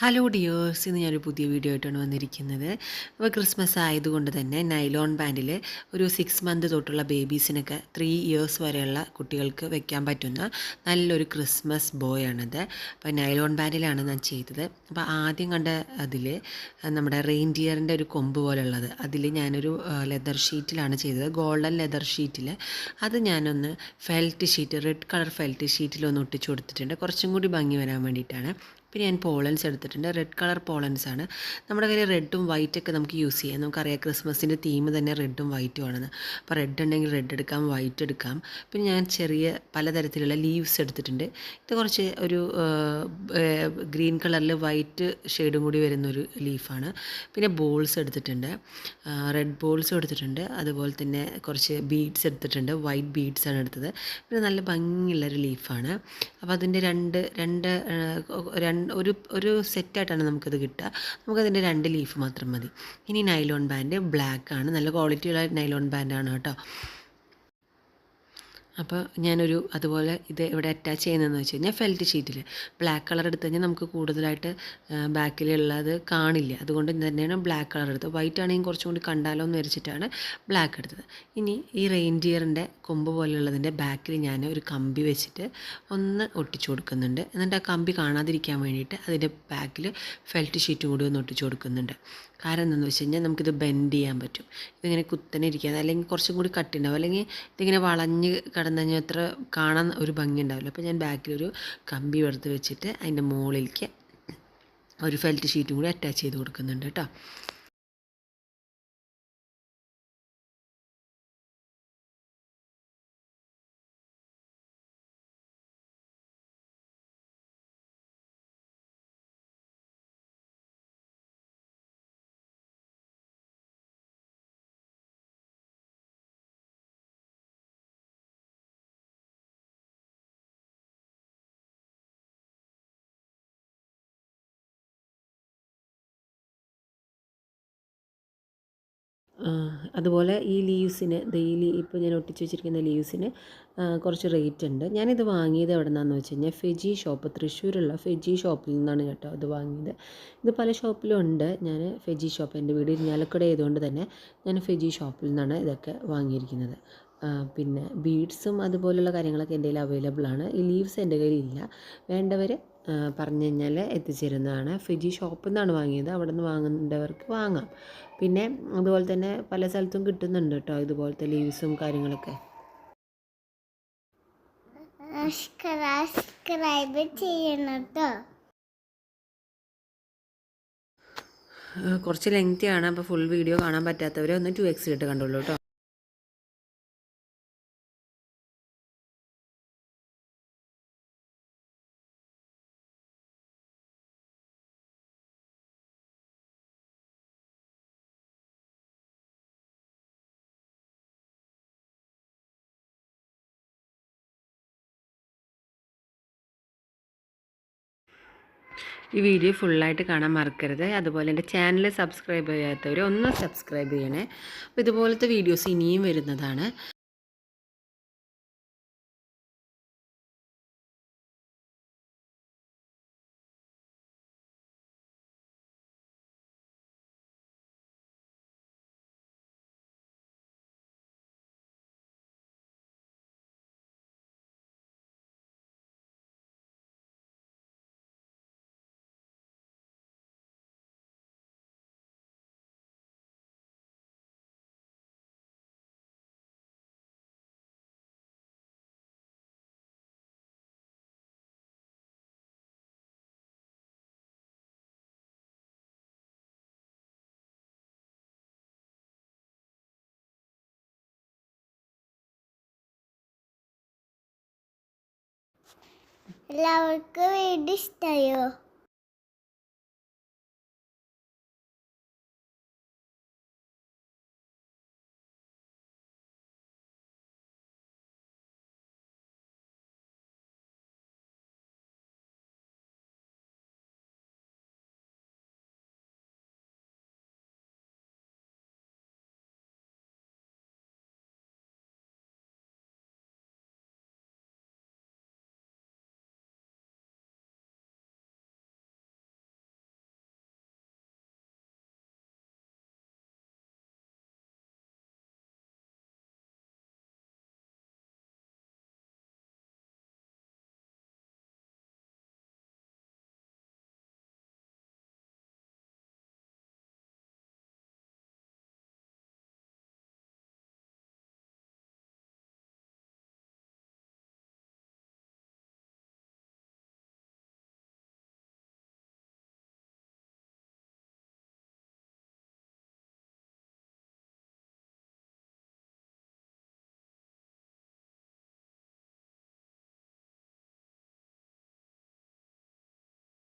Hello dears, ഇന്ന് ഞാനൊരു പുതിയ വീഡിയോ ആയിട്ടാണ് വന്നിരിക്കുന്നത്. അപ്പോൾ ക്രിസ്മസ് ആയതുകൊണ്ട് തന്നെ നൈലോൺ ബാൻഡിൽ ഒരു 6 മന്ത് തൊട്ടുള്ള ബേബീസിനൊക്കെ 3 ഇയേഴ്സ് വരെയുള്ള കുട്ടികൾക്ക് വെക്കാൻ പറ്റുന്ന നല്ലൊരു ക്രിസ്മസ് ബോയ് ആണത്. അപ്പോൾ നൈലോൺ ബാൻഡിലാണ് ഞാൻ ചെയ്തത്. അപ്പോൾ ആദ്യം കണ്ട അതിൽ നമ്മുടെ റെയിൻഡിയറിൻ്റെ ഒരു കൊമ്പ് പോലുള്ളത് അതിൽ ഞാനൊരു ലെതർ ഷീറ്റിലാണ് ചെയ്തത്, ഗോൾഡൻ ലെതർ ഷീറ്റിൽ. അത് ഞാനൊന്ന് felt sheet, red colour felt ഷീറ്റിലൊന്ന് ഒട്ടിച്ചു കൊടുത്തിട്ടുണ്ട്, കുറച്ചും കൂടി ഭംഗി വരാൻ വേണ്ടിയിട്ടാണ്. പിന്നെ ഞാൻ പോളൻസ് എടുത്തിട്ടുണ്ട്, റെഡ് കളർ പോളൻസ് ആണ്. നമ്മുടെ കയ്യിൽ റെഡും വൈറ്റൊക്കെ നമുക്ക് യൂസ് ചെയ്യാം. നമുക്കറിയാം ക്രിസ്മസിൻ്റെ തീം തന്നെ റെഡും വൈറ്റും ആണെന്ന്. അപ്പോൾ റെഡ് ഉണ്ടെങ്കിൽ റെഡ് എടുക്കാം, വൈറ്റ് എടുക്കാം. പിന്നെ ഞാൻ ചെറിയ പലതരത്തിലുള്ള ലീവ്സ് എടുത്തിട്ടുണ്ട്. ഇത് കുറച്ച് ഒരു ഗ്രീൻ കളറിൽ വൈറ്റ് ഷെയ്ഡും കൂടി വരുന്നൊരു ലീഫാണ്. പിന്നെ ബോൾസ് എടുത്തിട്ടുണ്ട്, റെഡ് ബോൾസും എടുത്തിട്ടുണ്ട്. അതുപോലെ തന്നെ കുറച്ച് ബീഡ്സ് എടുത്തിട്ടുണ്ട്, വൈറ്റ് ബീഡ്സ് ആണ് എടുത്തത്. പിന്നെ നല്ല ഭംഗിയുള്ളൊരു ലീഫാണ്. അപ്പോൾ അതിൻ്റെ ഒരു സെറ്റായിട്ടാണ് നമുക്കത് കിട്ടുക. നമുക്കതിൻ്റെ 2 ലീഫ് മാത്രം മതി. ഇനി നൈലോൺ ബാൻഡ് ബ്ലാക്ക് ആണ്, നല്ല ക്വാളിറ്റിയുള്ള നൈലോൺ ബാൻഡാണ് കേട്ടോ. അപ്പോൾ ഞാനൊരു അതുപോലെ ഇത് ഇവിടെ അറ്റാച്ച് ചെയ്യുന്നതെന്ന് വെച്ച് കഴിഞ്ഞാൽ ഫെൽറ്റ് ഷീറ്റിൽ ബ്ലാക്ക് കളർ എടുത്തു കഴിഞ്ഞാൽ നമുക്ക് കൂടുതലായിട്ട് ബാക്കിലുള്ളത് കാണില്ല. അതുകൊണ്ട് തന്നെയാണ് ബ്ലാക്ക് കളർ എടുത്തത്. വൈറ്റ് ആണെങ്കിൽ കുറച്ചും കൂടി കണ്ടാലോ എന്ന് വിചാരിച്ചിട്ടാണ് ബ്ലാക്ക് എടുത്തത്. ഇനി ഈ റെയിൻഡിയറിൻ്റെ കൊമ്പ് പോലെയുള്ളതിൻ്റെ ബാക്കിൽ ഞാൻ ഒരു കമ്പി വെച്ചിട്ട് ഒന്ന് ഒട്ടിച്ചു കൊടുക്കുന്നുണ്ട്. എന്നിട്ട് ആ കമ്പി കാണാതിരിക്കാൻ വേണ്ടിയിട്ട് അതിൻ്റെ ബാക്കിൽ ഫെൽറ്റ് ഷീറ്റും കൂടി ഒന്ന് ഒട്ടിച്ചു കൊടുക്കുന്നുണ്ട്. കാരണം എന്താണെന്ന് വെച്ച് കഴിഞ്ഞാൽ നമുക്കിത് ബെൻഡ് ചെയ്യാൻ പറ്റും. ഇതിങ്ങനെ കുത്തനെ ഇരിക്കാതെ, അല്ലെങ്കിൽ കുറച്ചും കൂടി കട്ടിണ്ടാവും, അല്ലെങ്കിൽ ഇതിങ്ങനെ വളഞ്ഞ് കിടന്നു കഴിഞ്ഞാൽ അത്ര കാണാൻ ഒരു ഭംഗി ഉണ്ടാവില്ല. അപ്പോൾ ഞാൻ ബാക്കിലൊരു കമ്പി എടുത്ത് വെച്ചിട്ട് അതിൻ്റെ മുകളിലേക്ക് ഒരു ഫെൽറ്റ് ഷീറ്റും കൂടി അറ്റാച്ച് ചെയ്ത് കൊടുക്കുന്നുണ്ട് കേട്ടോ. അതുപോലെ ഈ ലീവ്സിന് ഡെയിലി ഇപ്പോൾ ഞാൻ ഒട്ടിച്ച് വെച്ചിരിക്കുന്ന ലീവ്സിന് കുറച്ച് റേറ്റ് ഉണ്ട്. ഞാനിത് വാങ്ങിയത് എവിടെ നിന്നാണെന്ന് വെച്ച് കഴിഞ്ഞാൽ ഫെജി ഷോപ്പ്, തൃശ്ശൂരുള്ള ഫെജി ഷോപ്പിൽ നിന്നാണ് കേട്ടോ ഇത് വാങ്ങിയത്. ഇത് പല ഷോപ്പിലും ഉണ്ട്. ഞാൻ ഫെജി ഷോപ്പ്, എൻ്റെ വീട് ഇരിഞ്ഞാലക്കുട ആയതുകൊണ്ട് തന്നെ ഞാൻ ഫെജി ഷോപ്പിൽ നിന്നാണ് ഇതൊക്കെ വാങ്ങിയിരിക്കുന്നത്. പിന്നെ ബീഡ്സും അതുപോലുള്ള കാര്യങ്ങളൊക്കെ എൻ്റെ കയ്യിൽ അവൈലബിൾ ആണ്. ഈ ലീവ്സ് എൻ്റെ കയ്യിലില്ല. വേണ്ടവർ പറഞ്ഞു കഴിഞ്ഞാൽ എത്തിച്ചേരുന്നതാണ്. ഫെജി ഷോപ്പിൽ നിന്നാണ് വാങ്ങിയത്, അവിടെ നിന്ന് വാങ്ങേണ്ടവർക്ക് വാങ്ങാം. പിന്നെ അതുപോലെ തന്നെ പല സ്ഥലത്തും കിട്ടുന്നുണ്ട് കേട്ടോ ഇതുപോലത്തെ ലീവ്സും കാര്യങ്ങളൊക്കെ. സബ്സ്ക്രൈബ് ചെയ്യണം കേട്ടോ. കുറച്ച് ലെങ്തി ആണ്, അപ്പോൾ ഫുൾ വീഡിയോ കാണാൻ പറ്റാത്തവരെ ഒന്ന് 2x ഇട്ട് കണ്ടുള്ളൂ കേട്ടോ. ഈ വീഡിയോ ഫുള്ളായിട്ട് കാണാൻ മറക്കരുത്. അതുപോലെ എൻ്റെ ചാനൽ സബ്സ്ക്രൈബ് ചെയ്യാത്തവർ ഒന്ന് സബ്സ്ക്രൈബ് ചെയ്യണേ. അപ്പോൾ ഇതുപോലത്തെ വീഡിയോസ് ഇനിയും വരുന്നതാണ്. എല്ലാവർക്കും വീഡിയോ ഇഷ്ടമായോ?